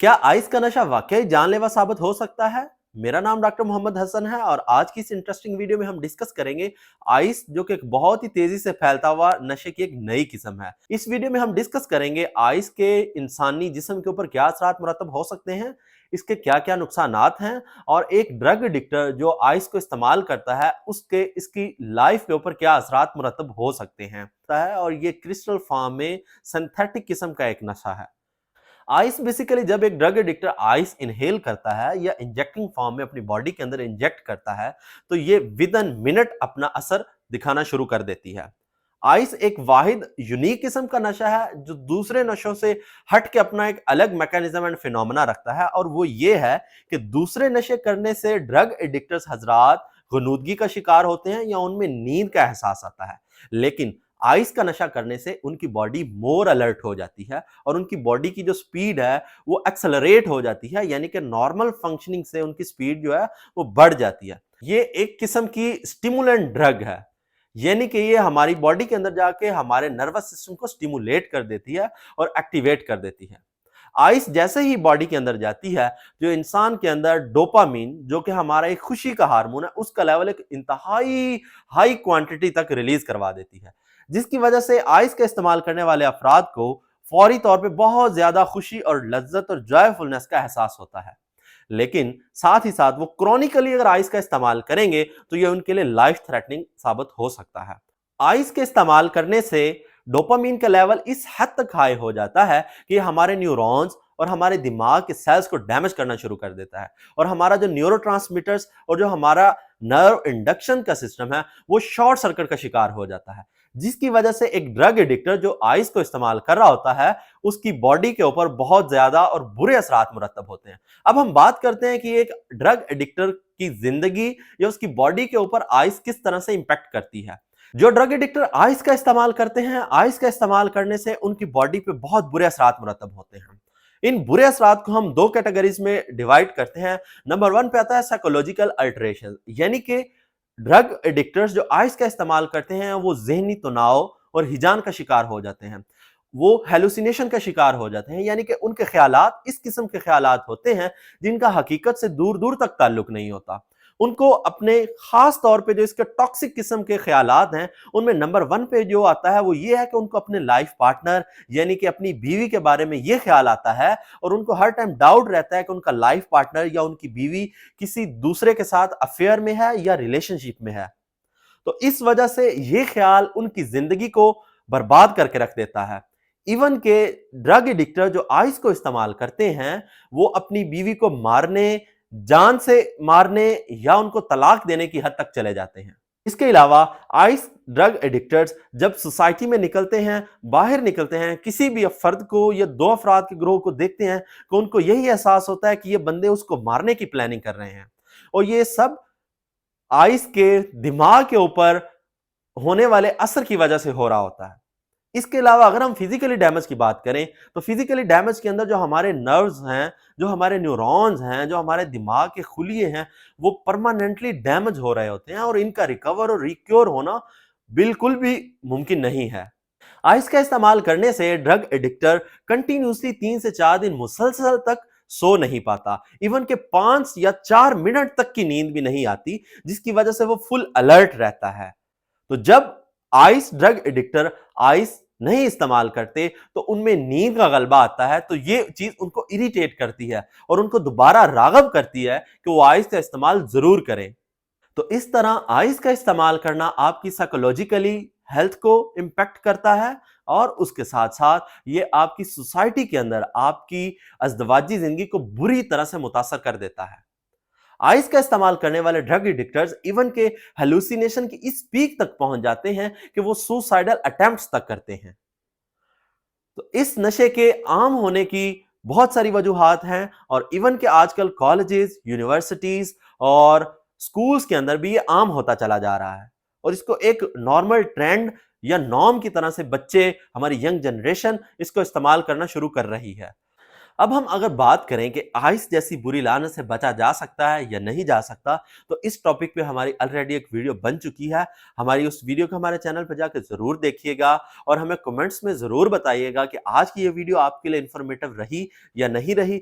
क्या आइस का नशा वाकई जानलेवा साबित हो सकता है? मेरा नाम डॉक्टर मोहम्मद हसन है और आज की इस इंटरेस्टिंग वीडियो में हम डिस्कस करेंगे आइस, जो कि एक बहुत ही तेजी से फैलता हुआ नशे की एक नई किस्म है। इस वीडियो में हम डिस्कस करेंगे आइस के इंसानी जिस्म के ऊपर क्या असरात मुरतब हो सकते हैं, इसके क्या-क्या नुकसानात हैं और एक ड्रग एडिक्टर जो आइस को इस्तेमाल करता है उसके इसकी लाइफ के ऊपर क्या असरात मुरतब हो सकते हैं। और ये क्रिस्टल फॉर्म में सिंथेटिक किस्म का एक नशा है। आइस बेसिकली जब एक ड्रग एडिक्टर आइस इनहेल करता है या इंजेक्टिंग फॉर्म में अपनी बॉडी के अंदर इंजेक्ट करता है तो ये विद इन मिनट अपना असर दिखाना शुरू कर देती है। आइस एक वाहिद यूनिक किस्म का नशा है जो दूसरे नशों से हट के अपना एक अलग मैकेनिज्म एंड फिनोमेना रखता है, और वो ये है कि दूसरे नशे करने से ड्रग एडिक्टर्स हजरात गनूदगी का शिकार होते हैं या उनमें नींद का एहसास आता है, लेकिन आइस का नशा करने से उनकी बॉडी मोर अलर्ट हो जाती है और उनकी बॉडी की जो स्पीड है वो एक्सेलरेट हो जाती है, यानी कि नॉर्मल फंक्शनिंग से उनकी स्पीड जो है वो बढ़ जाती है। ये एक किस्म की स्टिमुलेंट ड्रग है, यानी कि ये हमारी बॉडी के अंदर जाके हमारे नर्वस सिस्टम को स्टिमुलेट कर देती है और एक्टिवेट कर देती है। आइस जैसे ही बॉडी के अंदर जाती है, जो इंसान के अंदर डोपामीन, जो कि हमारा एक खुशी का हार्मोन है, उसका लेवल एक इंतहाई हाई क्वांटिटी तक रिलीज करवा देती है, जिसकी वजह से आइस का इस्तेमाल करने वाले अफराद को फौरी तौर पे बहुत ज्यादा खुशी और लज्जत और जॉयफुलनेस का एहसास होता है। लेकिन साथ ही साथ वो क्रॉनिकली अगर आइस का इस्तेमाल करेंगे तो ये उनके लिए लाइफ थ्रेटनिंग साबित हो सकता है। आइस के इस्तेमाल करने से डोपामीन का लेवल इस हद तक हाई हो जाता है कि हमारे न्यूरॉन्स और हमारे दिमाग के सेल्स को डैमेज करना शुरू कर देता है, और हमारा जो न्यूरोट्रांसमीटर्स और जो हमारा नर्व इंडक्शन का सिस्टम है वो शॉर्ट सर्किट का शिकार हो जाता है, जिसकी वजह से एक ड्रग एडिक्टर जो आइस को इस्तेमाल कर रहा होता है उसकी बॉडी के ऊपर बहुत ज्यादा और बुरे असरात मुरतब होते हैं। अब हम बात करते हैं कि एक ड्रग एडिक्टर की जिंदगी या उसकी बॉडी के ऊपर आइस किस तरह से इंपैक्ट करती है। जो ड्रग एडिक्टर आइस का इस्तेमाल करते हैं, आइस का इस्तेमाल करने से उनकी बॉडी पे बहुत बुरे असरात मुरतब होते हैं। इन बुरे असरात को हम दो कैटेगरीज में डिवाइड करते हैं। नंबर वन पे आता है साइकोलॉजिकल अल्टरेशन, यानी कि ड्रग एडिक्टर्स जो आइस का इस्तेमाल करते हैं वो जहनी तनाव और हिजान का शिकार हो जाते हैं, वो हेलुसिनेशन का शिकार हो जाते हैं, यानी कि उनके ख्यालात इस किस्म के ख्यालात होते हैं जिनका हकीकत से दूर दूर तक ताल्लुक नहीं होता। उनको अपने खास तौर पे जो इसके टॉक्सिक किस्म के ख्यालात हैं उनमें नंबर वन पे जो आता है वो ये है कि उनको अपने लाइफ पार्टनर यानी कि अपनी बीवी के बारे में ये ख्याल आता है, और उनको हर टाइम डाउट रहता है कि उनका लाइफ पार्टनर या उनकी बीवी किसी दूसरे के साथ अफेयर में है या रिलेशनशिप में है। तो इस वजह से ये ख्याल उनकी जिंदगी को बर्बाद करके रख देता है। इवन के ड्रग एडिक्टर जो आइस को इस्तेमाल करते हैं वो अपनी बीवी को मारने, जान से मारने या उनको तलाक देने की हद तक चले जाते हैं। इसके अलावा आइस ड्रग एडिक्टर्स जब सोसाइटी में निकलते हैं, बाहर निकलते हैं, किसी भी फर्द को या दो अफराद के ग्रोह को देखते हैं तो उनको यही एहसास होता है कि ये बंदे उसको मारने की प्लानिंग कर रहे हैं, और ये सब आइस के दिमाग के ऊपर होने वाले असर की वजह से हो रहा होता है। इसके अलावा अगर हम फिजिकली डैमेज की बात करें तो फिजिकली डैमेज के अंदर जो हमारे नर्व्स हैं, जो हमारे न्यूरॉन्स हैं, जो हमारे दिमाग के खुलिये हैं, वो परमानेंटली डैमेज हो रहे होते हैं और इनका रिकवर और रिक्योर होना बिल्कुल भी मुमकिन नहीं है। आइस का इस्तेमाल करने से ड्रग एडिक्टर कंटिन्यूसली 3 से 4 दिन मुसलसल तक सो नहीं पाता, इवन के 5 या 4 मिनट तक की नींद भी नहीं आती, जिसकी वजह से वो फुल अलर्ट रहता है। तो जब आइस ड्रग एडिक्टर आइस नहीं इस्तेमाल करते तो उनमें नींद का गलबा आता है, तो ये चीज उनको इरिटेट करती है और उनको दोबारा रागब करती है कि वो आइस का इस्तेमाल जरूर करें। तो इस तरह आइस का इस्तेमाल करना आपकी साइकोलॉजिकली हेल्थ को इंपैक्ट करता है, और उसके साथ साथ ये आपकी सोसाइटी के अंदर आपकी अज़दवाजी जिंदगी को बुरी तरह से मुतासर कर देता है। आइस का इस्तेमाल करने वाले ड्रग एडिक्टर्स इवन के हेलुसिनेशन की इस पीक तक पहुंच जाते हैं कि वो सुसाइडल अटेम्प्ट्स तक करते हैं। तो इस नशे के आम होने की बहुत सारी वजूहात हैं, और इवन के आजकल कॉलेजेस, यूनिवर्सिटीज और स्कूल्स के अंदर भी ये आम होता चला जा रहा है, और इसको एक नॉर्मल ट्रेंड या नॉर्म की तरह से बच्चे, हमारी यंग जनरेशन इसको इस्तेमाल करना शुरू कर रही है। अब हम अगर बात करें कि आइस जैसी बुरी लानत से बचा जा सकता है या नहीं जा सकता, तो इस टॉपिक पे हमारी ऑलरेडी एक वीडियो बन चुकी है। हमारी उस वीडियो को हमारे चैनल पर जाकर जरूर देखिएगा और हमें कमेंट्स में जरूर बताइएगा कि आज की ये वीडियो आपके लिए इंफॉर्मेटिव रही या नहीं रही।